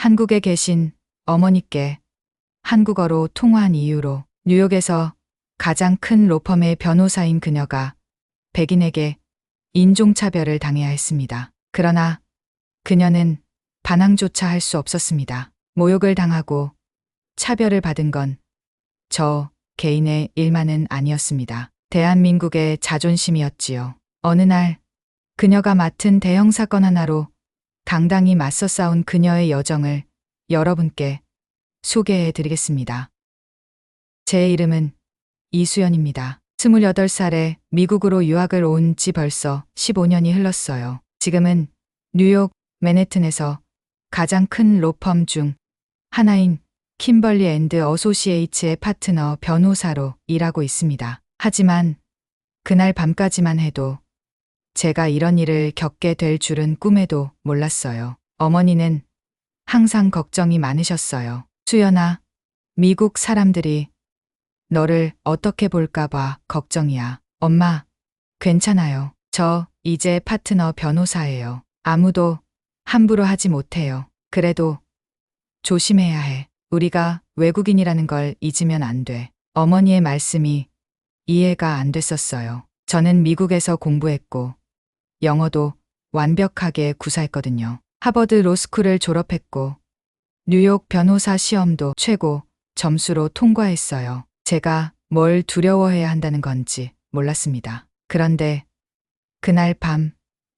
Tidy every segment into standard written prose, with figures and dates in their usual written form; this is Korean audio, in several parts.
한국에 계신 어머니께 한국어로 통화한 이유로 뉴욕에서 가장 큰 로펌의 변호사인 그녀가 백인에게 인종차별을 당해야 했습니다. 그러나 그녀는 반항조차 할 수 없었습니다. 모욕을 당하고 차별을 받은 건 저 개인의 일만은 아니었습니다. 대한민국의 자존심이었지요. 어느 날 그녀가 맡은 대형 사건 하나로 당당히 맞서 싸운 그녀의 여정을 여러분께 소개해 드리겠습니다. 제 이름은 이수연입니다. 28살에 미국으로 유학을 온 지 벌써 15년이 흘렀어요. 지금은 뉴욕 맨해튼에서 가장 큰 로펌 중 하나인 킴벌리 앤드 어소시에이츠의 파트너 변호사로 일하고 있습니다. 하지만 그날 밤까지만 해도 제가 이런 일을 겪게 될 줄은 꿈에도 몰랐어요. 어머니는 항상 걱정이 많으셨어요. 수연아, 미국 사람들이 너를 어떻게 볼까봐 걱정이야. 엄마, 괜찮아요. 저 이제 파트너 변호사예요. 아무도 함부로 하지 못해요. 그래도 조심해야 해. 우리가 외국인이라는 걸 잊으면 안 돼. 어머니의 말씀이 이해가 안 됐었어요. 저는 미국에서 공부했고 영어도 완벽하게 구사했거든요. 하버드 로스쿨을 졸업했고 뉴욕 변호사 시험도 최고 점수로 통과했어요. 제가 뭘 두려워해야 한다는 건지 몰랐습니다. 그런데 그날 밤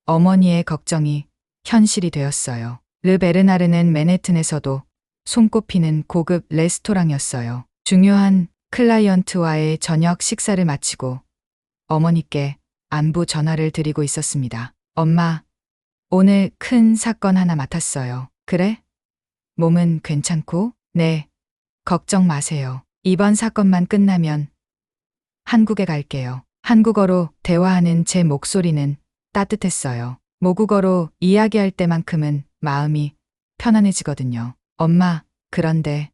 어머니의 걱정이 현실이 되었어요. 르 베르나르는 맨해튼에서도 손꼽히는 고급 레스토랑이었어요. 중요한 클라이언트와의 저녁 식사를 마치고 어머니께 안부 전화를 드리고 있었습니다. 엄마, 오늘 큰 사건 하나 맡았어요. 그래? 몸은 괜찮고? 네, 걱정 마세요. 이번 사건만 끝나면 한국에 갈게요. 한국어로 대화하는 제 목소리는 따뜻했어요. 모국어로 이야기할 때만큼은 마음이 편안해지거든요. 엄마, 그런데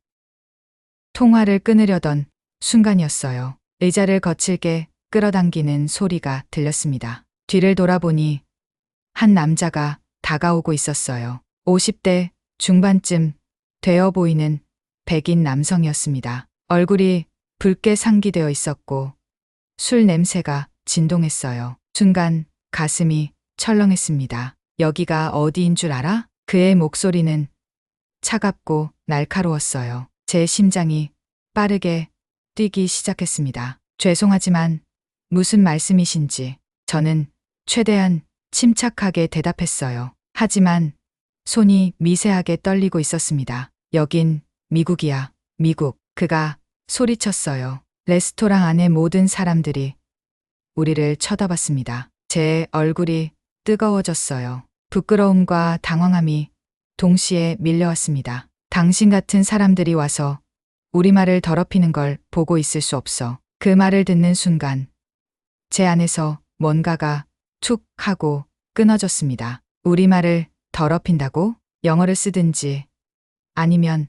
통화를 끊으려던 순간이었어요. 의자를 거칠게 끌어당기는 소리가 들렸습니다. 뒤를 돌아보니 한 남자가 다가오고 있었어요. 50대 중반쯤 되어 보이는 백인 남성이었습니다. 얼굴이 붉게 상기되어 있었고 술 냄새가 진동했어요. 순간 가슴이 철렁했습니다. 여기가 어디인 줄 알아? 그의 목소리는 차갑고 날카로웠어요. 제 심장이 빠르게 뛰기 시작했습니다. 죄송하지만 무슨 말씀이신지 저는 최대한 침착하게 대답했어요. 하지만 손이 미세하게 떨리고 있었습니다. 여긴 미국이야. 미국. 그가 소리쳤어요. 레스토랑 안의 모든 사람들이 우리를 쳐다봤습니다. 제 얼굴이 뜨거워졌어요. 부끄러움과 당황함이 동시에 밀려왔습니다. 당신 같은 사람들이 와서 우리말을 더럽히는 걸 보고 있을 수 없어. 그 말을 듣는 순간 제 안에서 뭔가가 툭 하고 끊어졌습니다. 우리말을 더럽힌다고? 영어를 쓰든지 아니면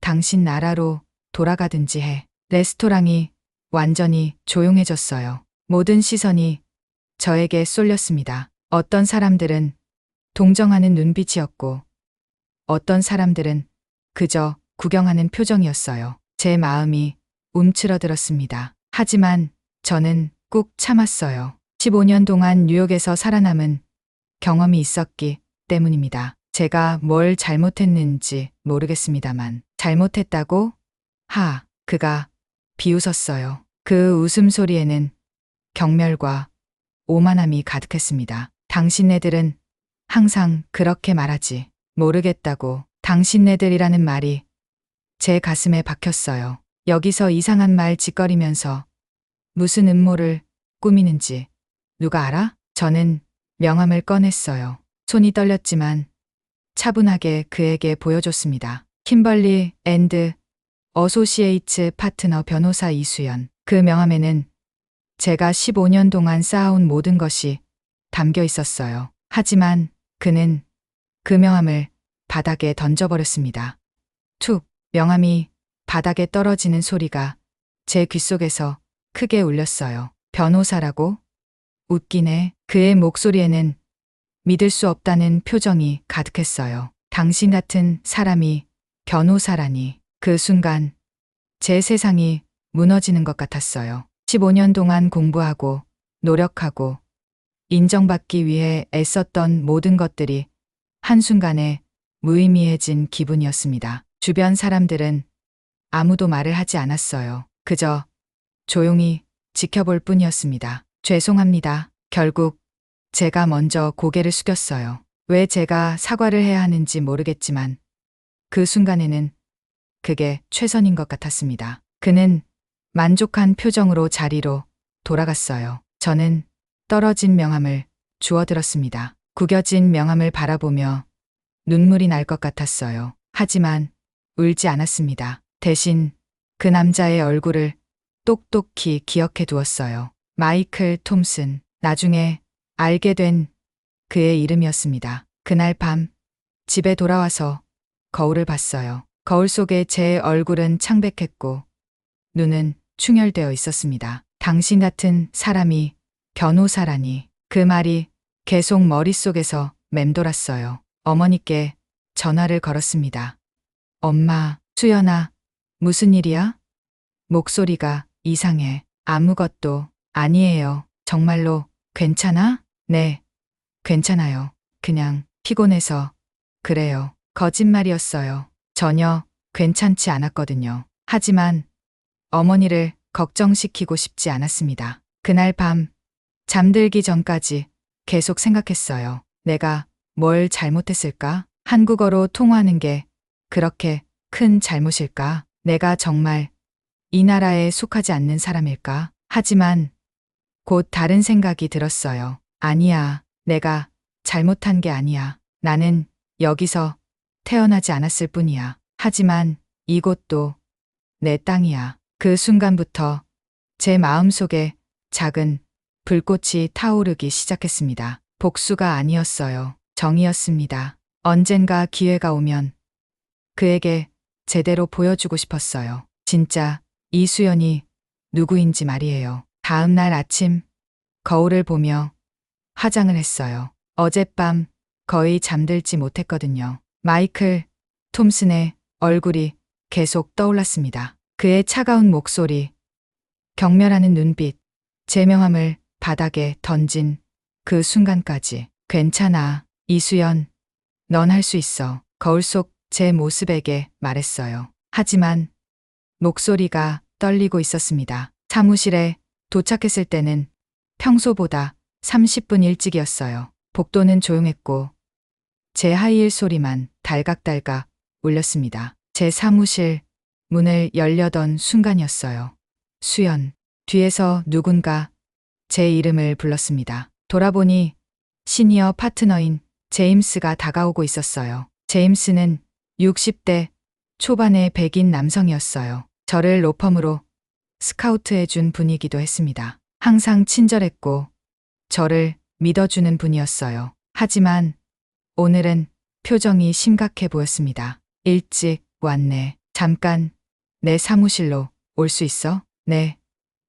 당신 나라로 돌아가든지 해. 레스토랑이 완전히 조용해졌어요. 모든 시선이 저에게 쏠렸습니다. 어떤 사람들은 동정하는 눈빛이었고 어떤 사람들은 그저 구경하는 표정이었어요. 제 마음이 움츠러들었습니다. 하지만 저는 꾹 참았어요. 15년 동안 뉴욕에서 살아남은 경험이 있었기 때문입니다. 제가 뭘 잘못했는지 모르겠습니다만 잘못했다고? 그가 비웃었어요. 그 웃음소리에는 경멸과 오만함이 가득했습니다. 당신네들은 항상 그렇게 말하지. 모르겠다고. 당신네들이라는 말이 제 가슴에 박혔어요. 여기서 이상한 말 짓거리면서 무슨 음모를 꾸미는지 누가 알아? 저는 명함을 꺼냈어요. 손이 떨렸지만 차분하게 그에게 보여줬습니다. 킴벌리 앤드 어소시에이츠 파트너 변호사 이수연. 그 명함에는 제가 15년 동안 쌓아온 모든 것이 담겨 있었어요. 하지만 그는 그 명함을 바닥에 던져버렸습니다. 툭! 명함이 바닥에 떨어지는 소리가 제 귓속에서 크게 울렸어요. 변호사라고? 웃기네. 그의 목소리에는 믿을 수 없다는 표정이 가득했어요. 당신 같은 사람이 변호사라니. 그 순간 제 세상이 무너지는 것 같았어요. 15년 동안 공부하고 노력하고 인정받기 위해 애썼던 모든 것들이 한순간에 무의미해진 기분이었습니다. 주변 사람들은 아무도 말을 하지 않았어요. 그저 조용히 지켜볼 뿐이었습니다. 죄송합니다. 결국 제가 먼저 고개를 숙였어요. 왜 제가 사과를 해야 하는지 모르겠지만 그 순간에는 그게 최선인 것 같았습니다. 그는 만족한 표정으로 자리로 돌아갔어요. 저는 떨어진 명함을 주워들었습니다. 구겨진 명함을 바라보며 눈물이 날 것 같았어요. 하지만 울지 않았습니다. 대신 그 남자의 얼굴을 똑똑히 기억해 두었어요. 마이클 톰슨. 나중에 알게 된 그의 이름이었습니다. 그날 밤 집에 돌아와서 거울을 봤어요. 거울 속에 제 얼굴은 창백했고 눈은 충혈되어 있었습니다. 당신 같은 사람이 변호사라니. 그 말이 계속 머릿속에서 맴돌았어요. 어머니께 전화를 걸었습니다. 엄마, 수연아, 무슨 일이야? 목소리가 이상해. 아무것도 아니에요. 정말로 괜찮아? 네, 괜찮아요. 그냥 피곤해서 그래요. 거짓말이었어요. 전혀 괜찮지 않았거든요. 하지만 어머니를 걱정시키고 싶지 않았습니다. 그날 밤 잠들기 전까지 계속 생각했어요. 내가 뭘 잘못했을까? 한국어로 통화하는 게 그렇게 큰 잘못일까? 내가 정말 이 나라에 속하지 않는 사람일까? 하지만 곧 다른 생각이 들었어요. 아니야. 내가 잘못한 게 아니야. 나는 여기서 태어나지 않았을 뿐이야. 하지만 이곳도 내 땅이야. 그 순간부터 제 마음속에 작은 불꽃이 타오르기 시작했습니다. 복수가 아니었어요. 정이었습니다. 언젠가 기회가 오면 그에게 제대로 보여주고 싶었어요. 진짜 이수연이 누구인지 말이에요. 다음 날 아침 거울을 보며 화장을 했어요. 어젯밤 거의 잠들지 못했거든요. 마이클 톰슨의 얼굴이 계속 떠올랐습니다. 그의 차가운 목소리, 경멸하는 눈빛, 제 명함을 바닥에 던진 그 순간까지. 괜찮아, 이수연. 넌 할 수 있어. 거울 속 제 모습에게 말했어요. 하지만 목소리가 떨리고 있었습니다. 사무실에 도착했을 때는 평소보다 30분 일찍이었어요. 복도는 조용했고 제 하이힐 소리만 달각달각 울렸습니다. 제 사무실 문을 열려던 순간이었어요. 수연. 뒤에서 누군가 제 이름을 불렀습니다. 돌아보니 시니어 파트너인 제임스가 다가오고 있었어요. 제임스는 60대 초반의 백인 남성이었어요. 저를 로펌으로 스카우트해준 분이기도 했습니다. 항상 친절했고 저를 믿어주는 분이었어요. 하지만 오늘은 표정이 심각해 보였습니다. 일찍 왔네. 잠깐 내 사무실로 올 수 있어? 네,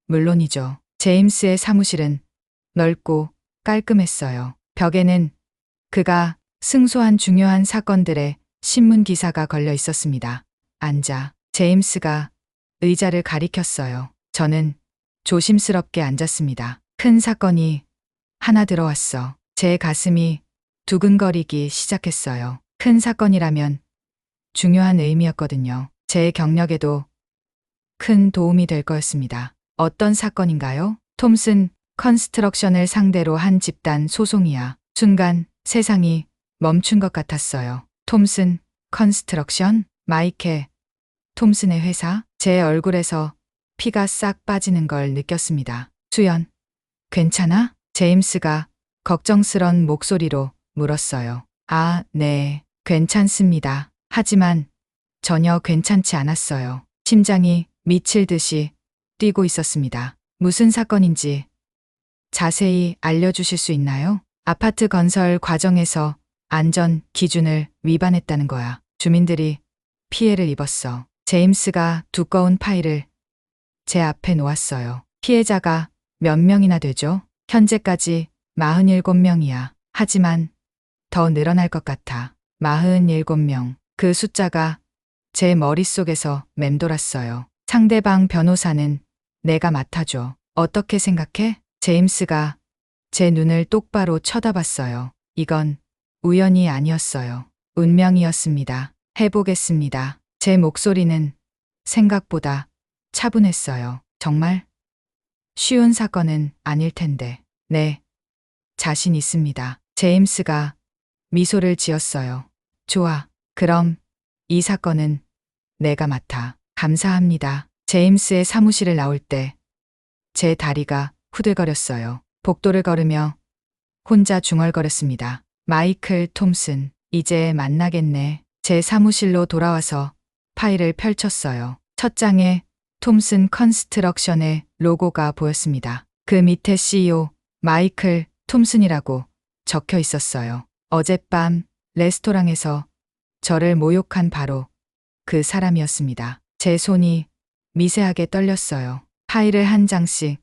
물론이죠. 제임스의 사무실은 넓고 깔끔했어요. 벽에는 그가 승소한 중요한 사건들의 신문 기사가 걸려 있었습니다. 앉아. 제임스가 의자를 가리켰어요. 저는 조심스럽게 앉았습니다. 큰 사건이 하나 들어왔어. 제 가슴이 두근거리기 시작했어요. 큰 사건이라면 중요한 의미였거든요. 제 경력에도 큰 도움이 될 거였습니다. 어떤 사건인가요? 톰슨 컨스트럭션을 상대로 한 집단 소송이야. 순간 세상이 멈춘 것 같았어요. 톰슨 컨스트럭션? 마이케 톰슨의 회사? 제 얼굴에서 피가 싹 빠지는 걸 느꼈습니다. 수연, 괜찮아? 제임스가 걱정스런 목소리로 물었어요. 아, 네, 괜찮습니다. 하지만 전혀 괜찮지 않았어요. 심장이 미칠 듯이 뛰고 있었습니다. 무슨 사건인지 자세히 알려주실 수 있나요? 아파트 건설 과정에서 안전 기준을 위반했다는 거야. 주민들이 피해를 입었어. 제임스가 두꺼운 파일을 제 앞에 놓았어요. 피해자가 몇 명이나 되죠? 현재까지 47명이야. 하지만 더 늘어날 것 같아. 47명. 그 숫자가 제 머릿속에서 맴돌았어요. 상대방 변호사는 내가 맡아줘. 어떻게 생각해? 제임스가 제 눈을 똑바로 쳐다봤어요. 이건 우연이 아니었어요. 운명이었습니다. 해보겠습니다. 제 목소리는 생각보다 차분했어요. 정말 쉬운 사건은 아닐 텐데. 네, 자신 있습니다. 제임스가 미소를 지었어요. 좋아. 그럼 이 사건은 내가 맡아. 감사합니다. 제임스의 사무실을 나올 때 제 다리가 후들거렸어요. 복도를 걸으며 혼자 중얼거렸습니다. 마이클 톰슨, 이제 만나겠네. 제 사무실로 돌아와서 파일을 펼쳤어요. 첫 장에 톰슨 컨스트럭션의 로고가 보였습니다. 그 밑에 CEO 마이클 톰슨이라고 적혀 있었어요. 어젯밤 레스토랑에서 저를 모욕한 바로 그 사람이었습니다. 제 손이 미세하게 떨렸어요. 파일을 한 장씩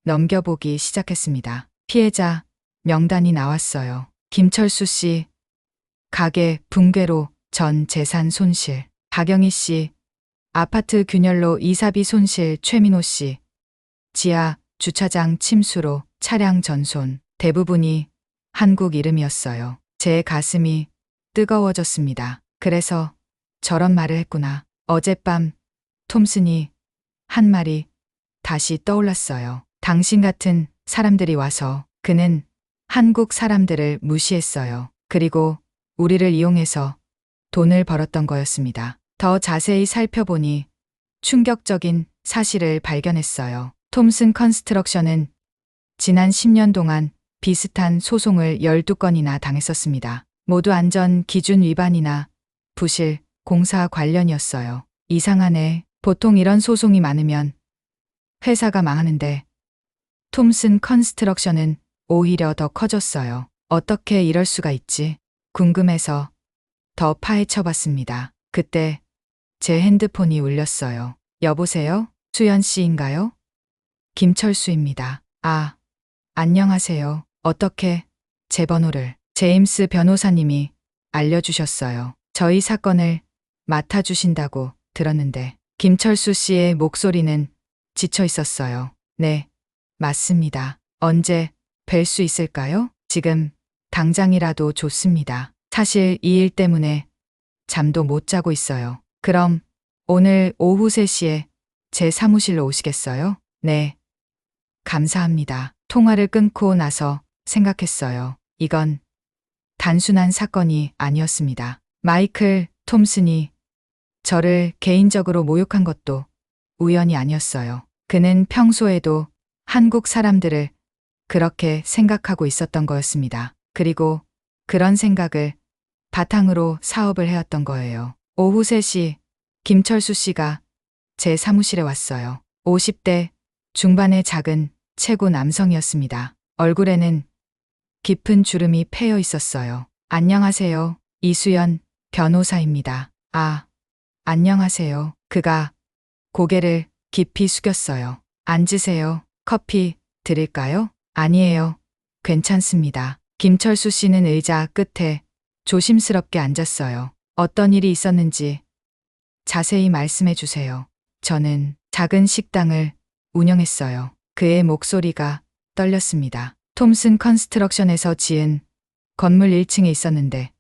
넘겨보기 시작했습니다. 피해자 명단이 나왔어요. 김철수 씨, 가게 붕괴로 전 재산 손실. 박영희 씨, 아파트 균열로 이사비 손실. 최민호 씨, 지하 주차장 침수로 차량 전손. 대부분이 한국 이름이었어요. 제 가슴이 뜨거워졌습니다. 그래서 저런 말을 했구나. 어젯밤 톰슨이 한 말이 다시 떠올랐어요. 당신 같은 사람들이 와서. 그는 한국 사람들을 무시했어요. 그리고 우리를 이용해서 돈을 벌었던 거였습니다. 더 자세히 살펴보니 충격적인 사실을 발견했어요. 톰슨 컨스트럭션은 지난 10년 동안 비슷한 소송을 12건이나 당했었습니다. 모두 안전 기준 위반이나 부실, 공사 관련이었어요. 이상하네. 보통 이런 소송이 많으면 회사가 망하는데 톰슨 컨스트럭션은 오히려 더 커졌어요. 어떻게 이럴 수가 있지? 궁금해서 더 파헤쳐봤습니다. 그때 제 핸드폰이 울렸어요. 여보세요? 수연 씨인가요? 김철수입니다. 아, 안녕하세요. 어떻게 제 번호를? 제임스 변호사님이 알려주셨어요. 저희 사건을 맡아주신다고 들었는데. 김철수 씨의 목소리는 지쳐 있었어요. 네, 맞습니다. 언제 뵐 수 있을까요? 지금 당장이라도 좋습니다. 사실 이 일 때문에 잠도 못 자고 있어요. 그럼 오늘 오후 3시에 제 사무실로 오시겠어요? 네, 감사합니다. 통화를 끊고 나서 생각했어요. 이건 단순한 사건이 아니었습니다. 마이클 톰슨이 저를 개인적으로 모욕한 것도 우연이 아니었어요. 그는 평소에도 한국 사람들을 그렇게 생각하고 있었던 거였습니다. 그리고 그런 생각을 바탕으로 사업을 해왔던 거예요. 오후 3시 김철수 씨가 제 사무실에 왔어요. 50대 중반의 작은 체구 남성이었습니다. 얼굴에는 깊은 주름이 패여 있었어요. 안녕하세요. 이수연 변호사입니다. 아, 안녕하세요. 그가 고개를 깊이 숙였어요. 앉으세요. 커피 드릴까요? 아니에요. 괜찮습니다. 김철수 씨는 의자 끝에 조심스럽게 앉았어요. 어떤 일이 있었는지 자세히 말씀해 주세요. 저는 작은 식당을 운영했어요. 그의 목소리가 떨렸습니다. 톰슨 컨스트럭션에서 지은 건물 1층에 있었는데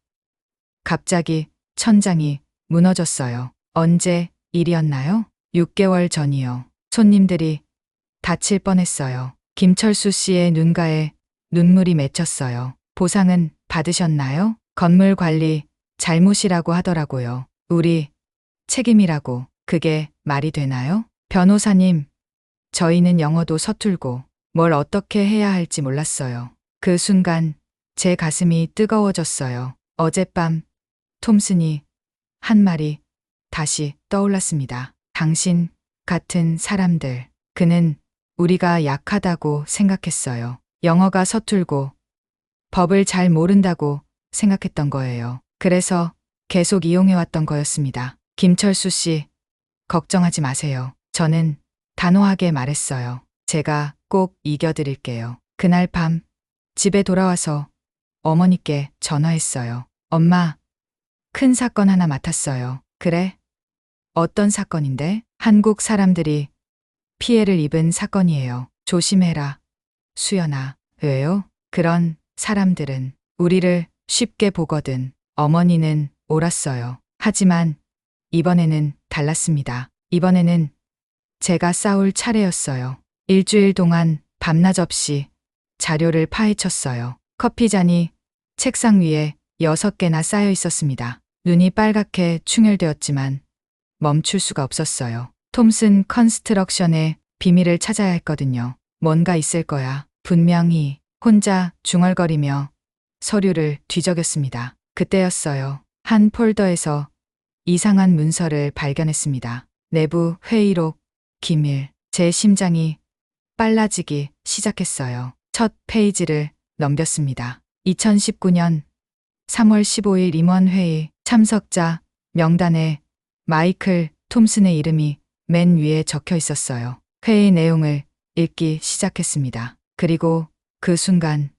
갑자기 천장이 무너졌어요. 언제 일이었나요? 6개월 전이요. 손님들이 다칠 뻔했어요. 김철수 씨의 눈가에 눈물이 맺혔어요. 보상은 받으셨나요? 건물 관리 잘못이라고 하더라고요. 우리 책임이라고. 그게 말이 되나요? 변호사님, 저희는 영어도 서툴고 뭘 어떻게 해야 할지 몰랐어요. 그 순간 제 가슴이 뜨거워졌어요. 어젯밤 톰슨이 한 말이 다시 떠올랐습니다. 당신 같은 사람들. 그는 우리가 약하다고 생각했어요. 영어가 서툴고 법을 잘 모른다고 생각했던 거예요. 그래서 계속 이용해왔던 거였습니다. 김철수 씨, 걱정하지 마세요. 저는 단호하게 말했어요. 제가 꼭 이겨드릴게요. 그날 밤 집에 돌아와서 어머니께 전화했어요. 엄마, 큰 사건 하나 맡았어요. 그래? 어떤 사건인데? 한국 사람들이 피해를 입은 사건이에요. 조심해라. 수연아. 왜요? 그런 사람들은 우리를 쉽게 보거든. 어머니는 옳았어요. 하지만 이번에는 달랐습니다. 이번에는 제가 싸울 차례였어요. 일주일 동안 밤낮 없이 자료를 파헤쳤어요. 커피잔이 책상 위에 6개나 쌓여 있었습니다. 눈이 빨갛게 충혈되었지만 멈출 수가 없었어요. 톰슨 컨스트럭션의 비밀을 찾아야 했거든요. 뭔가 있을 거야. 분명히. 혼자 중얼거리며 서류를 뒤적였습니다. 그때였어요. 한 폴더에서 이상한 문서를 발견했습니다. 내부 회의록, 기밀. 제 심장이 빨라지기 시작했어요. 첫 페이지를 넘겼습니다. 2019년 3월 15일 임원회의 참석자 명단에 마이클 톰슨의 이름이 맨 위에 적혀 있었어요. 회의 내용을 읽기 시작했습니다. 그리고 그 순간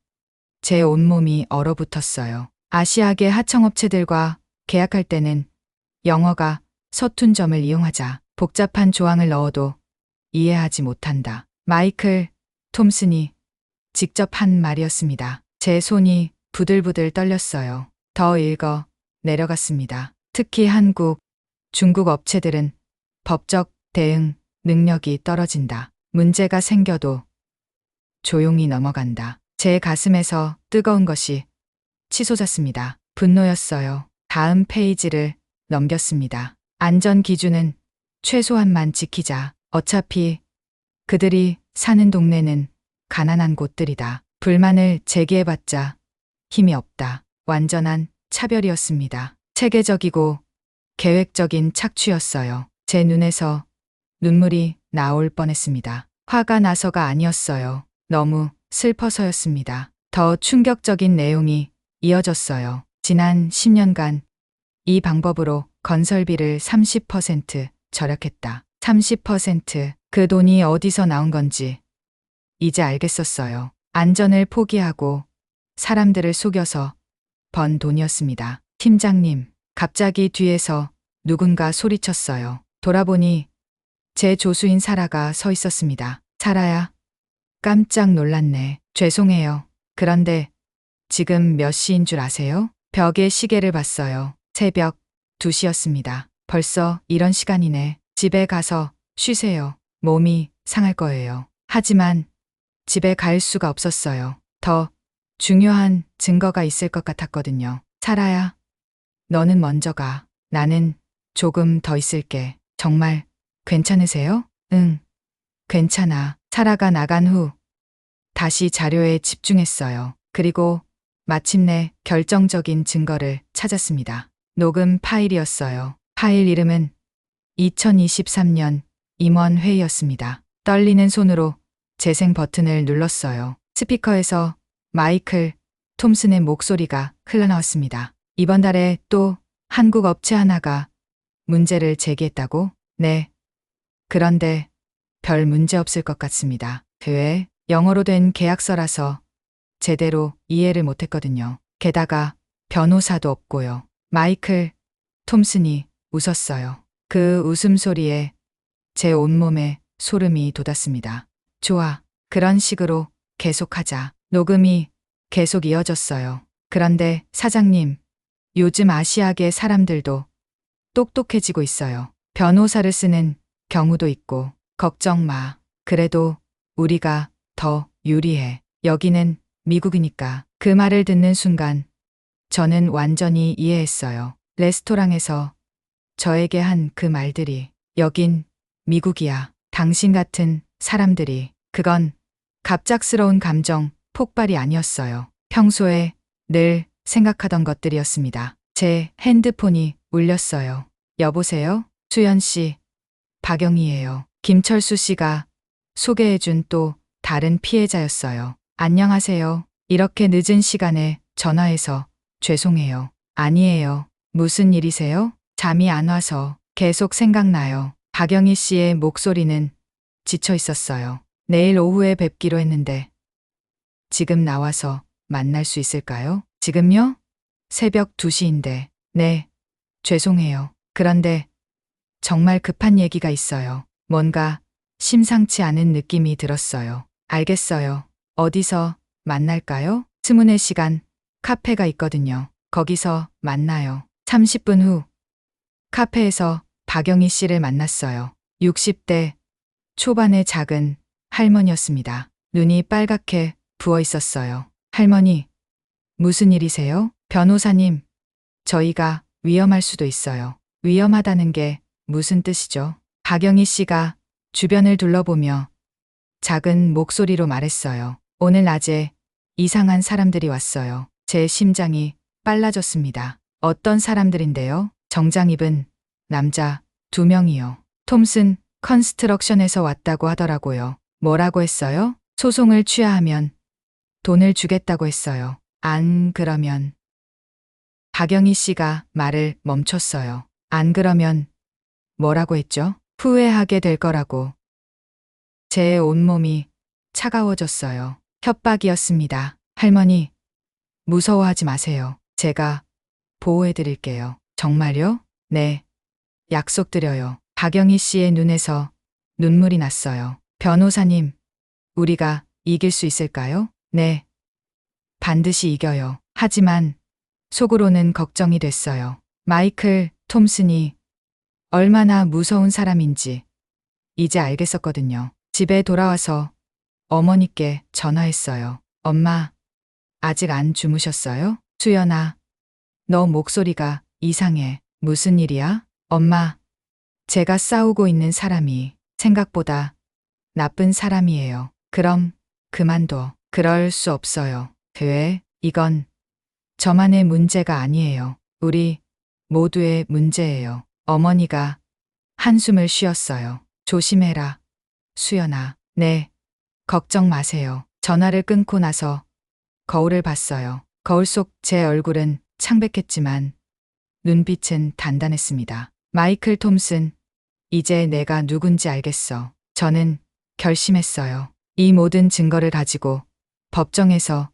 제 온몸이 얼어붙었어요. 아시아계 하청업체들과 계약할 때는 영어가 서툰 점을 이용하자. 복잡한 조항을 넣어도 이해하지 못한다. 마이클 톰슨이 직접 한 말이었습니다. 제 손이 부들부들 떨렸어요. 더 읽어 내려갔습니다. 특히 한국, 중국 업체들은 법적 대응 능력이 떨어진다. 문제가 생겨도 조용히 넘어간다. 제 가슴에서 뜨거운 것이 치솟았습니다. 분노였어요. 다음 페이지를 넘겼습니다. 안전 기준은 최소한만 지키자. 어차피 그들이 사는 동네는 가난한 곳들이다. 불만을 제기해봤자 힘이 없다. 완전한 차별이었습니다. 체계적이고 계획적인 착취였어요. 제 눈에서 눈물이 나올 뻔했습니다. 화가 나서가 아니었어요. 너무 슬퍼서였습니다. 더 충격적인 내용이 이어졌어요. 지난 10년간 이 방법으로 건설비를 30% 절약했다. 30%. 그 돈이 어디서 나온 건지 이제 알겠었어요. 안전을 포기하고 사람들을 속여서 번 돈이었습니다. 팀장님, 갑자기 뒤에서 누군가 소리쳤어요. 돌아보니 제 조수인 사라가 서 있었습니다. 사라야. 깜짝 놀랐네. 죄송해요. 그런데 지금 몇 시인 줄 아세요? 벽에 시계를 봤어요. 새벽 2시였습니다. 벌써 이런 시간이네. 집에 가서 쉬세요. 몸이 상할 거예요. 하지만 집에 갈 수가 없었어요. 더 중요한 증거가 있을 것 같았거든요. 사라야, 너는 먼저 가. 나는 조금 더 있을게. 정말 괜찮으세요? 응, 괜찮아. 사라가 나간 후 다시 자료에 집중했어요. 그리고 마침내 결정적인 증거를 찾았습니다. 녹음 파일이었어요. 파일 이름은 2023년 임원회의였습니다. 떨리는 손으로 재생 버튼을 눌렀어요. 스피커에서 마이클 톰슨의 목소리가 흘러나왔습니다. 이번 달에 또 한국 업체 하나가 문제를 제기했다고? 네. 그런데 별 문제 없을 것 같습니다. 왜? 영어로 된 계약서라서 제대로 이해를 못했거든요. 게다가 변호사도 없고요. 마이클 톰슨이 웃었어요. 그 웃음소리에 제 온몸에 소름이 돋았습니다. 좋아. 그런 식으로 계속하자. 녹음이 계속 이어졌어요. 그런데 사장님, 요즘 아시아계 사람들도 똑똑해지고 있어요. 변호사를 쓰는 경우도 있고. 걱정 마. 그래도 우리가 더 유리해. 여기는 미국이니까. 그 말을 듣는 순간 저는 완전히 이해했어요. 레스토랑에서 저에게 한 그 말들이 여긴 미국이야. 당신 같은 사람들이. 그건 갑작스러운 감정 폭발이 아니었어요. 평소에 늘 생각하던 것들이었습니다. 제 핸드폰이 울렸어요. 여보세요? 수연 씨, 박영희예요. 김철수 씨가 소개해준 또 다른 피해자였어요. 안녕하세요. 이렇게 늦은 시간에 전화해서 죄송해요. 아니에요. 무슨 일이세요? 잠이 안 와서 계속 생각나요. 박영희 씨의 목소리는 지쳐 있었어요. 내일 오후에 뵙기로 했는데 지금 나와서 만날 수 있을까요? 지금요? 새벽 2시인데. 네, 죄송해요. 그런데 정말 급한 얘기가 있어요. 뭔가 심상치 않은 느낌이 들었어요. 알겠어요. 어디서 만날까요? 스문의 시간 카페가 있거든요. 거기서 만나요. 30분 후 카페에서 박영희 씨를 만났어요. 60대 초반의 작은 할머니였습니다. 눈이 빨갛게 부어 있었어요. 할머니, 무슨 일이세요? 변호사님, 저희가 위험할 수도 있어요. 위험하다는 게 무슨 뜻이죠? 박영희 씨가 주변을 둘러보며 작은 목소리로 말했어요. 오늘 낮에 이상한 사람들이 왔어요. 제 심장이 빨라졌습니다. 어떤 사람들인데요? 정장 입은 남자 2명이요. 톰슨 컨스트럭션에서 왔다고 하더라고요. 뭐라고 했어요? 소송을 취하하면 돈을 주겠다고 했어요. 안 그러면. 박영희 씨가 말을 멈췄어요. 안 그러면 뭐라고 했죠? 후회하게 될 거라고. 제 온몸이 차가워졌어요. 협박이었습니다. 할머니, 무서워하지 마세요. 제가 보호해드릴게요. 정말요? 네. 약속드려요. 박영희 씨의 눈에서 눈물이 났어요. 변호사님, 우리가 이길 수 있을까요? 네. 반드시 이겨요. 하지만 속으로는 걱정이 됐어요. 마이클 톰슨이 얼마나 무서운 사람인지 이제 알겠었거든요. 집에 돌아와서 어머니께 전화했어요. 엄마, 아직 안 주무셨어요? 수연아, 너 목소리가 이상해. 무슨 일이야? 엄마, 제가 싸우고 있는 사람이 생각보다 나쁜 사람이에요. 그럼 그만둬. 그럴 수 없어요. 왜? 이건 저만의 문제가 아니에요. 우리 모두의 문제예요. 어머니가 한숨을 쉬었어요. 조심해라. 수연아. 네. 걱정 마세요. 전화를 끊고 나서 거울을 봤어요. 거울 속 제 얼굴은 창백했지만 눈빛은 단단했습니다. 마이클 톰슨, 이제 내가 누군지 알겠어. 저는 결심했어요. 이 모든 증거를 가지고 법정에서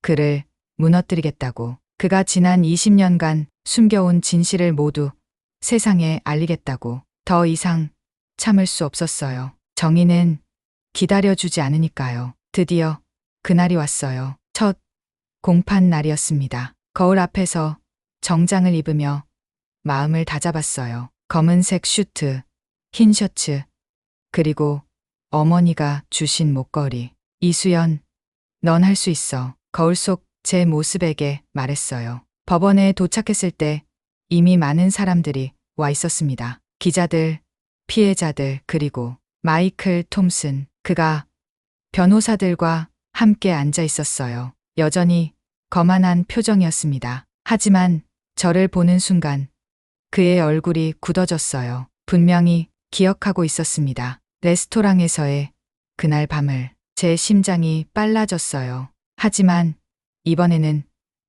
그를 무너뜨리겠다고. 그가 지난 20년간 숨겨온 진실을 모두 세상에 알리겠다고. 더 이상 참을 수 없었어요. 정의는 기다려주지 않으니까요. 드디어 그날이 왔어요. 첫 공판 날이었습니다. 거울 앞에서 정장을 입으며 마음을 다잡았어요. 검은색 슈트, 흰 셔츠, 그리고 어머니가 주신 목걸이. 이수연, 넌 할 수 있어. 거울 속 제 모습에게 말했어요. 법원에 도착했을 때 이미 많은 사람들이 와 있었습니다. 기자들, 피해자들, 그리고 마이클 톰슨. 그가 변호사들과 함께 앉아 있었어요. 여전히 거만한 표정이었습니다. 하지만 저를 보는 순간 그의 얼굴이 굳어졌어요. 분명히 기억하고 있었습니다. 레스토랑에서의 그날 밤을. 제 심장이 빨라졌어요. 하지만 이번에는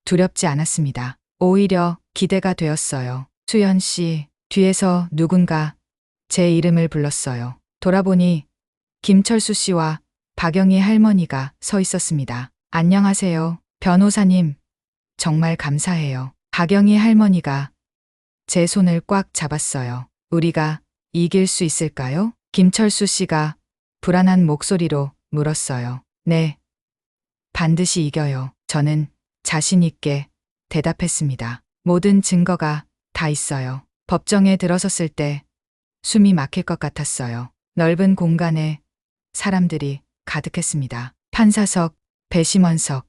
두렵지 않았습니다. 오히려 기대가 되었어요. 수연 씨, 뒤에서 누군가 제 이름을 불렀어요. 돌아보니 김철수 씨와 박영희 할머니가 서 있었습니다. 안녕하세요. 변호사님, 정말 감사해요. 박영희 할머니가 제 손을 꽉 잡았어요. 우리가 이길 수 있을까요? 김철수 씨가 불안한 목소리로 물었어요. 네. 반드시 이겨요. 저는 자신 있게 대답했습니다. 모든 증거가 다 있어요. 법정에 들어섰을 때 숨이 막힐 것 같았어요. 넓은 공간에 사람들이 가득했습니다. 판사석, 배심원석,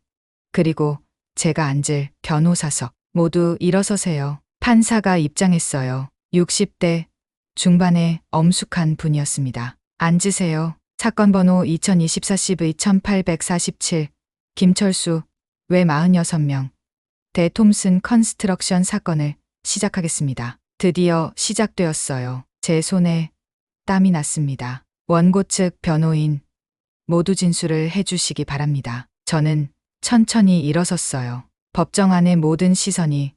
그리고 제가 앉을 변호사석. 모두 일어서세요. 판사가 입장했어요. 60대 중반의 엄숙한 분이었습니다. 앉으세요. 사건 번호 2024CV1847 김철수 외 46명 대 톰슨 컨스트럭션 사건을 시작하겠습니다. 드디어 시작되었어요. 제 손에 땀이 났습니다. 원고 측 변호인 모두 진술을 해주시기 바랍니다. 저는 천천히 일어섰어요. 법정 안의 모든 시선이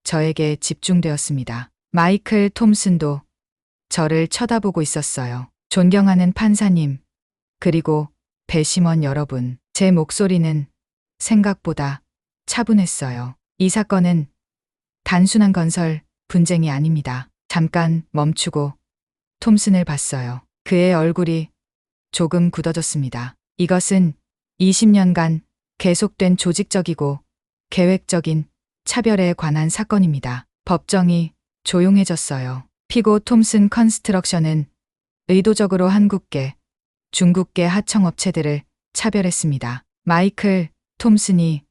저에게 집중되었습니다. 마이클 톰슨도 저를 쳐다보고 있었어요. 존경하는 판사님, 그리고 배심원 여러분, 제 목소리는 생각보다 차분했어요. 이 사건은 단순한 건설 분쟁이 아닙니다. 잠깐 멈추고 톰슨을 봤어요. 그의 얼굴이 조금 굳어졌습니다. 이것은 20년간 계속된 조직적이고 계획적인 차별에 관한 사건입니다. 법정이 조용해졌어요. 피고 톰슨 컨스트럭션은 의도적으로 한국계, 중국계 하청업체들을 차별했습니다. 마이클 톰슨이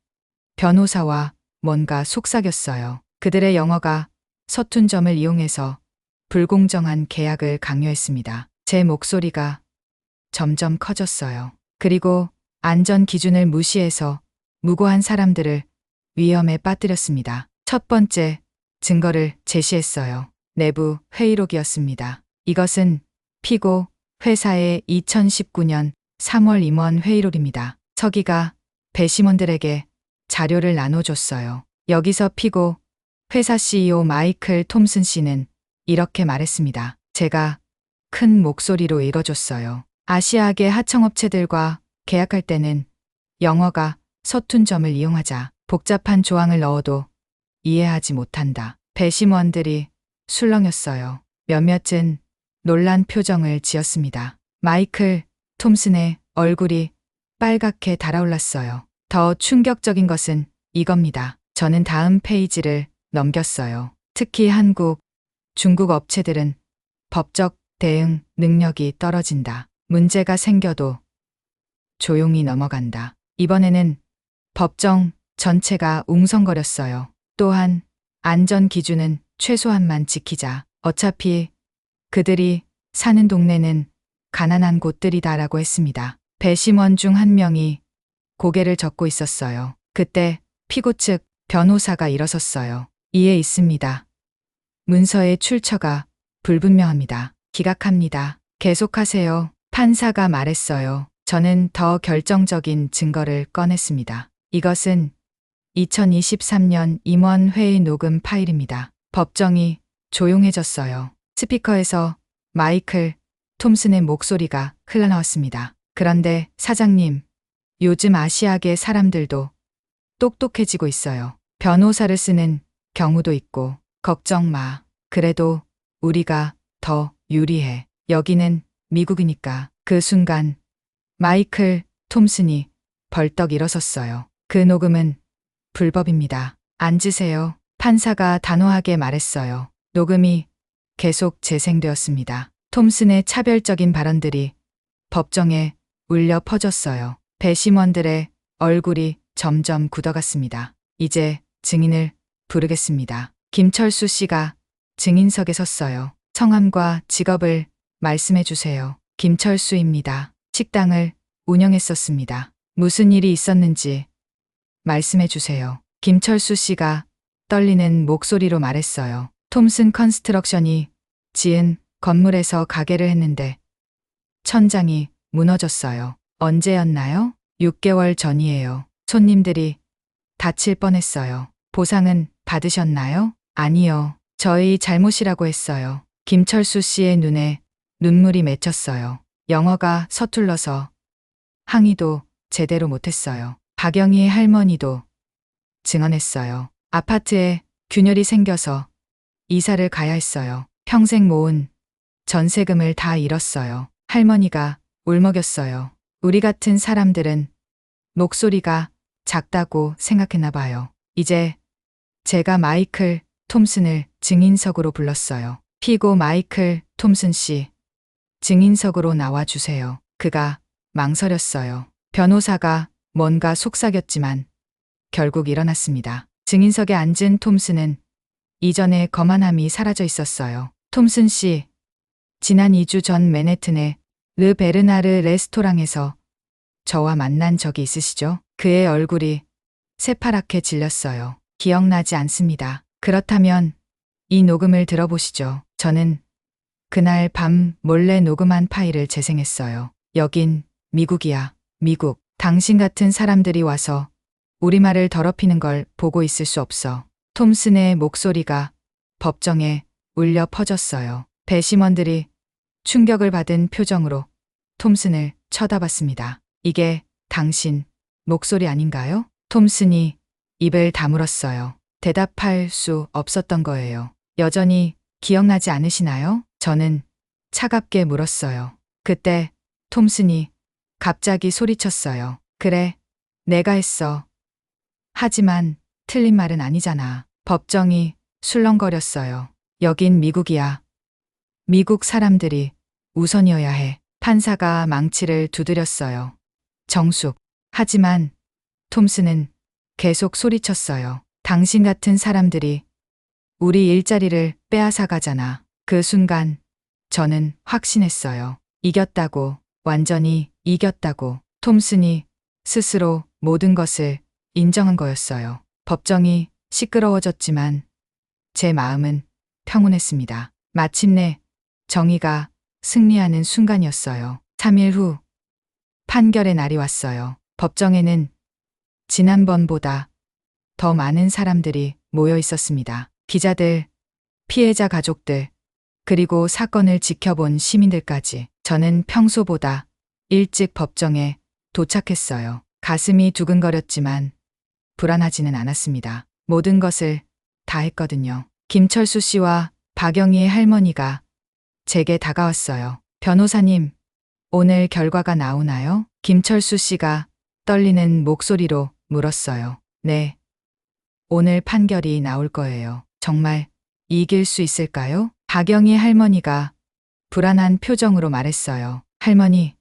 변호사와 뭔가 속삭였어요. 그들의 영어가 서툰 점을 이용해서 불공정한 계약을 강요했습니다. 제 목소리가 점점 커졌어요. 그리고 안전 기준을 무시해서 무고한 사람들을 위험에 빠뜨렸습니다. 첫 번째 증거를 제시했어요. 내부 회의록이었습니다. 이것은 피고 회사의 2019년 3월 임원 회의록입니다. 서기가 배심원들에게 자료를 나눠줬어요. 여기서 피고 회사 CEO 마이클 톰슨 씨는 이렇게 말했습니다. 제가 큰 목소리로 읽어줬어요. 아시아계 하청업체들과 계약할 때는 영어가 서툰 점을 이용하자. 복잡한 조항을 넣어도 이해하지 못한다. 배심원들이 술렁였어요. 몇몇은 놀란 표정을 지었습니다. 마이클 톰슨의 얼굴이 빨갛게 달아올랐어요. 더 충격적인 것은 이겁니다. 저는 다음 페이지를 넘겼어요. 특히 한국, 중국 업체들은 법적 대응 능력이 떨어진다. 문제가 생겨도 조용히 넘어간다. 이번에는 법정 전체가 웅성거렸어요. 또한 안전 기준은 최소한만 지키자. 어차피 그들이 사는 동네는 가난한 곳들이다라고 했습니다. 배심원 중 한 명이 고개를 젓고 있었어요. 그때 피고 측 변호사가 일어섰어요. 이에 있습니다. 문서의 출처가 불분명합니다. 기각합니다. 계속하세요. 판사가 말했어요. 저는 더 결정적인 증거를 꺼냈습니다. 이것은 2023년 임원회의 녹음 파일입니다. 법정이 조용해졌어요. 스피커에서 마이클 톰슨의 목소리가 흘러나왔습니다. 그런데 사장님, 요즘 아시아계 사람들도 똑똑해지고 있어요. 변호사를 쓰는 경우도 있고, 걱정 마. 그래도 우리가 더 유리해. 여기는 미국이니까. 그 순간 마이클 톰슨이 벌떡 일어섰어요. 그 녹음은 불법입니다. 앉으세요. 판사가 단호하게 말했어요. 녹음이 계속 재생되었습니다. 톰슨의 차별적인 발언들이 법정에 울려 퍼졌어요. 배심원들의 얼굴이 점점 굳어갔습니다. 이제 증인을 부르겠습니다. 김철수 씨가 증인석에 섰어요. 성함과 직업을 말씀해 주세요. 김철수입니다. 식당을 운영했었습니다. 무슨 일이 있었는지 말씀해 주세요. 김철수 씨가 떨리는 목소리로 말했어요. 톰슨 컨스트럭션이 지은 건물에서 가게를 했는데 천장이 무너졌어요. 언제였나요? 6개월 전이에요. 손님들이 다칠 뻔했어요. 보상은 받으셨나요? 아니요. 저희 잘못이라고 했어요. 김철수 씨의 눈에 눈물이 맺혔어요. 영어가 서툴러서 항의도 제대로 못했어요. 박영희 할머니도 증언했어요. 아파트에 균열이 생겨서 이사를 가야 했어요. 평생 모은 전세금을 다 잃었어요. 할머니가 울먹였어요. 우리 같은 사람들은 목소리가 작다고 생각했나 봐요. 이제 제가 마이클 톰슨을 증인석으로 불렀어요. 피고 마이클 톰슨 씨, 증인석으로 나와주세요. 그가 망설였어요. 변호사가 뭔가 속삭였지만 결국 일어났습니다. 증인석에 앉은 톰슨은 이전의 거만함이 사라져 있었어요. 톰슨 씨, 지난 2주 전 맨해튼의 르 베르나르 레스토랑에서 저와 만난 적이 있으시죠? 그의 얼굴이 새파랗게 질렸어요. 기억나지 않습니다. 그렇다면 이 녹음을 들어보시죠. 저는 그날 밤 몰래 녹음한 파일을 재생했어요. 여긴 미국이야. 미국. 당신 같은 사람들이 와서 우리말을 더럽히는 걸 보고 있을 수 없어. 톰슨의 목소리가 법정에 울려 퍼졌어요. 배심원들이 충격을 받은 표정으로 톰슨을 쳐다봤습니다. 이게 당신 목소리 아닌가요? 톰슨이 입을 다물었어요. 대답할 수 없었던 거예요. 여전히 기억나지 않으시나요? 저는 차갑게 물었어요. 그때 톰슨이 갑자기 소리쳤어요. 그래, 내가 했어. 하지만 틀린 말은 아니잖아. 법정이 술렁거렸어요. 여긴 미국이야. 미국 사람들이 우선이어야 해. 판사가 망치를 두드렸어요. 정숙. 하지만 톰슨은 계속 소리쳤어요. 당신 같은 사람들이 우리 일자리를 빼앗아 가잖아. 그 순간 저는 확신했어요. 이겼다고, 완전히 이겼다고. 톰슨이 스스로 모든 것을 인정한 거였어요. 법정이 시끄러워졌지만 제 마음은 평온했습니다. 마침내 정의가 승리하는 순간이었어요. 3일 후 판결의 날이 왔어요. 법정에는 지난번보다 더 많은 사람들이 모여 있었습니다. 기자들, 피해자 가족들, 그리고 사건을 지켜본 시민들까지. 저는 평소보다 일찍 법정에 도착했어요. 가슴이 두근거렸지만 불안하지는 않았습니다. 모든 것을 다 했거든요. 김철수 씨와 박영희의 할머니가 제게 다가왔어요. 변호사님, 오늘 결과가 나오나요? 김철수 씨가 떨리는 목소리로 물었어요. 네. 오늘 판결이 나올 거예요. 정말 이길 수 있을까요? 박영희 할머니가 불안한 표정으로 말했어요. 할머니,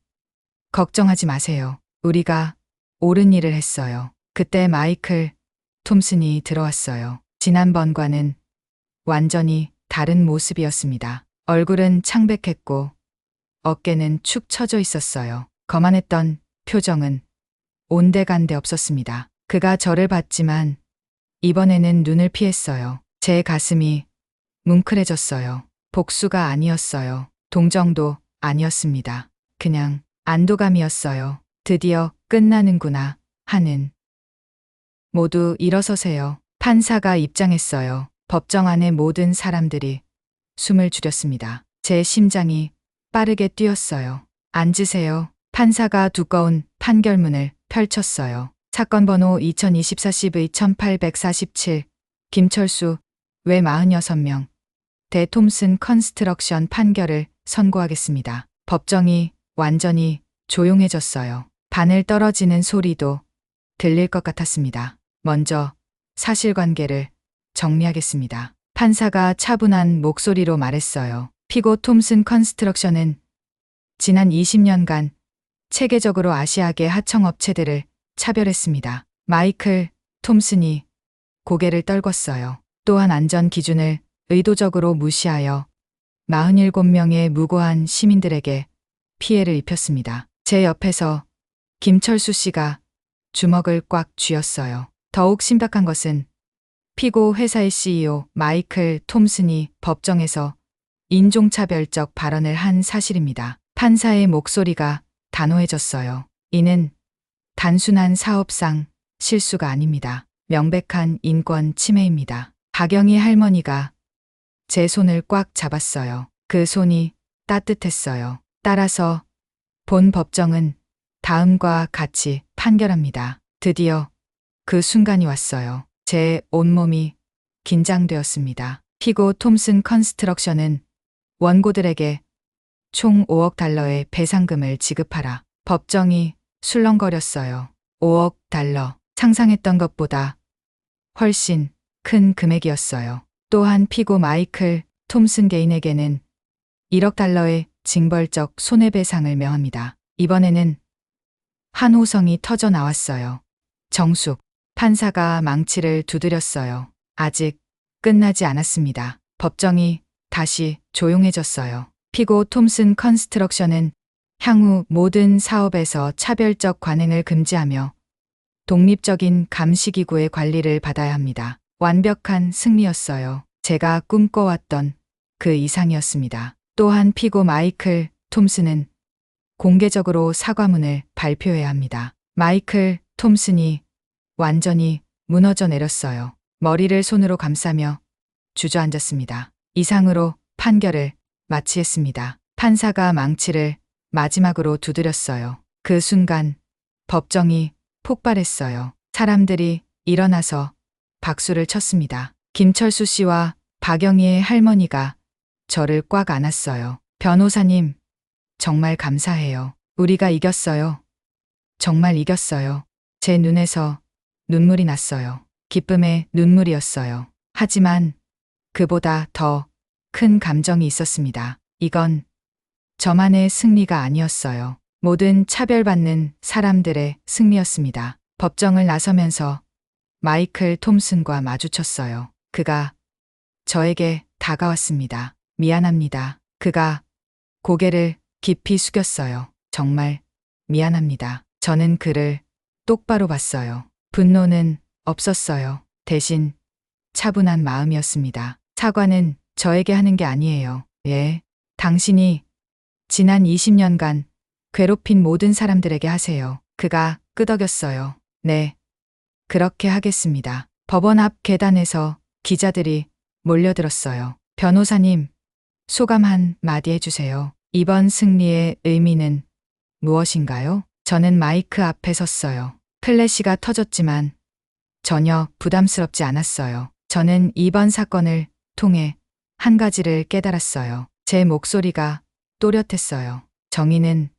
걱정하지 마세요. 우리가 옳은 일을 했어요. 그때 마이클 톰슨이 들어왔어요. 지난번과는 완전히 다른 모습이었습니다. 얼굴은 창백했고 어깨는 축 처져 있었어요. 거만했던 표정은 온데간데 없었습니다. 그가 저를 봤지만 이번에는 눈을 피했어요. 제 가슴이 뭉클해졌어요. 복수가 아니었어요. 동정도 아니었습니다. 그냥 안도감이었어요. 드디어 끝나는구나 하는. 모두 일어서세요. 판사가 입장했어요. 법정 안의 모든 사람들이 숨을 죽였습니다. 제 심장이 빠르게 뛰었어요. 앉으세요. 판사가 두꺼운 판결문을 펼쳤어요. 사건 번호 2024-CV-1847 김철수 외 46명 대 톰슨 컨스트럭션 판결을 선고하겠습니다. 법정이 완전히 조용해졌어요. 바늘 떨어지는 소리도 들릴 것 같았습니다. 먼저 사실관계를 정리하겠습니다. 판사가 차분한 목소리로 말했어요. 피고 톰슨 컨스트럭션은 지난 20년간 체계적으로 아시아계 하청업체들을 차별했습니다. 마이클 톰슨이 고개를 떨궜어요. 또한 안전 기준을 의도적으로 무시하여 47명의 무고한 시민들에게 피해를 입혔습니다. 제 옆에서 김철수 씨가 주먹을 꽉 쥐었어요. 더욱 심각한 것은 피고 회사의 CEO 마이클 톰슨이 법정에서 인종차별적 발언을 한 사실입니다. 판사의 목소리가 단호해졌어요. 이는 단순한 사업상 실수가 아닙니다. 명백한 인권 침해입니다. 박영희 할머니가 제 손을 꽉 잡았어요. 그 손이 따뜻했어요. 따라서 본 법정은 다음과 같이 판결합니다. 드디어 그 순간이 왔어요. 제 온몸이 긴장되었습니다. 피고 톰슨 컨스트럭션은 원고들에게 총 5억 달러의 배상금을 지급하라. 법정이 술렁거렸어요. 5억 달러. 상상했던 것보다 훨씬 큰 금액이었어요. 또한 피고 마이클 톰슨 개인에게는 1억 달러의 징벌적 손해배상을 명합니다. 이번에는 환호성이 터져 나왔어요. 정숙. 판사가 망치를 두드렸어요. 아직 끝나지 않았습니다. 법정이 다시 조용해졌어요. 피고 톰슨 컨스트럭션은 향후 모든 사업에서 차별적 관행을 금지하며 독립적인 감시기구의 관리를 받아야 합니다. 완벽한 승리였어요. 제가 꿈꿔왔던 그 이상이었습니다. 또한 피고 마이클 톰슨은 공개적으로 사과문을 발표해야 합니다. 마이클 톰슨이 완전히 무너져 내렸어요. 머리를 손으로 감싸며 주저앉았습니다. 이상으로 판결을 마치했습니다. 판사가 망치를 마지막으로 두드렸어요. 그 순간 법정이 폭발했어요. 사람들이 일어나서 박수를 쳤습니다. 김철수 씨와 박영희의 할머니가 저를 꽉 안았어요. 변호사님, 정말 감사해요. 우리가 이겼어요. 정말 이겼어요. 제 눈에서 눈물이 났어요. 기쁨의 눈물이었어요. 하지만 그보다 더 큰 감정이 있었습니다. 이건 저만의 승리가 아니었어요. 모든 차별받는 사람들의 승리였습니다. 법정을 나서면서 마이클 톰슨과 마주쳤어요. 그가 저에게 다가왔습니다. 미안합니다. 그가 고개를 깊이 숙였어요. 정말 미안합니다. 저는 그를 똑바로 봤어요. 분노는 없었어요. 대신 차분한 마음이었습니다. 사과는 저에게 하는 게 아니에요. 예. 당신이 지난 20년간 괴롭힌 모든 사람들에게 하세요. 그가 끄덕였어요. 네. 그렇게 하겠습니다. 법원 앞 계단에서 기자들이 몰려들었어요. 변호사님, 소감 한 마디 해주세요. 이번 승리의 의미는 무엇인가요? 저는 마이크 앞에 섰어요. 클래시가 터졌지만 전혀 부담스럽지 않았어요. 저는 이번 사건을 통해 한 가지를 깨달았어요. 제 목소리가 또렷했어요. 정의는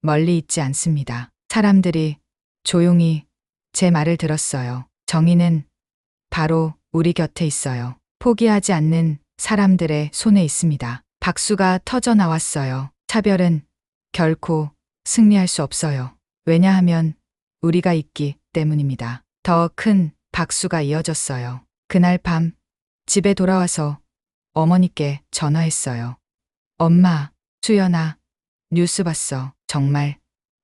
멀리 있지 않습니다. 사람들이 조용히 제 말을 들었어요. 정의는 바로 우리 곁에 있어요. 포기하지 않는 사람들의 손에 있습니다. 박수가 터져 나왔어요. 차별은 결코 승리할 수 없어요. 왜냐하면 우리가 있기 때문입니다. 더 큰 박수가 이어졌어요. 그날 밤 집에 돌아와서 어머니께 전화했어요. 엄마, 수연아, 뉴스 봤어. 정말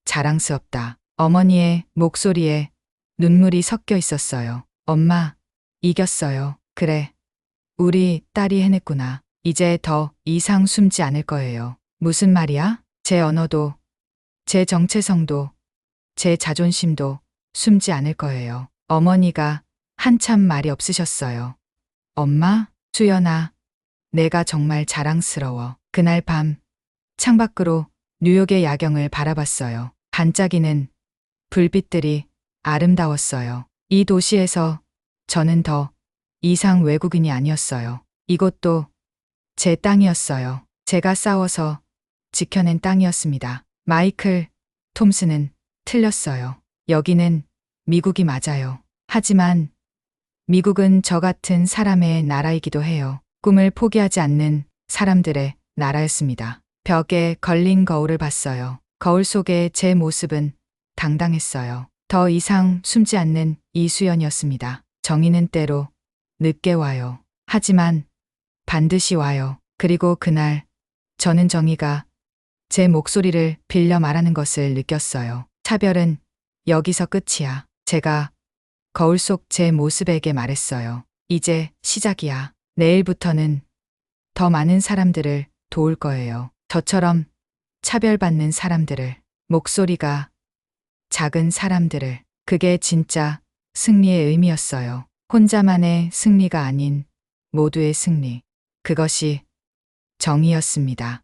자랑스럽다. 어머니의 목소리에 눈물이 섞여 있었어요. 엄마, 이겼어요. 그래. 우리 딸이 해냈구나. 이제 더 이상 숨지 않을 거예요. 무슨 말이야? 제 언어도, 제 정체성도, 제 자존심도 숨지 않을 거예요. 어머니가 한참 말이 없으셨어요. 엄마, 수연아, 내가 정말 자랑스러워. 그날 밤 창밖으로 뉴욕의 야경을 바라봤어요. 반짝이는 불빛들이 아름다웠어요. 이 도시에서 저는 더 이상 외국인이 아니었어요. 이곳도 제 땅이었어요. 제가 싸워서 지켜낸 땅이었습니다. 마이클 톰슨은 틀렸어요. 여기는 미국이 맞아요. 하지만 미국은 저 같은 사람의 나라이기도 해요. 꿈을 포기하지 않는 사람들의 나라였습니다. 벽에 걸린 거울을 봤어요. 거울 속의 제 모습은 당당했어요. 더 이상 숨지 않는 이수연이었습니다. 정의는 때로 늦게 와요. 하지만 반드시 와요. 그리고 그날 저는 정의가 제 목소리를 빌려 말하는 것을 느꼈어요. 차별은 여기서 끝이야. 제가 거울 속 제 모습에게 말했어요. 이제 시작이야. 내일부터는 더 많은 사람들을 도울 거예요. 저처럼 차별받는 사람들을, 목소리가 작은 사람들을. 그게 진짜 승리의 의미였어요. 혼자만의 승리가 아닌 모두의 승리. 그것이 정의였습니다.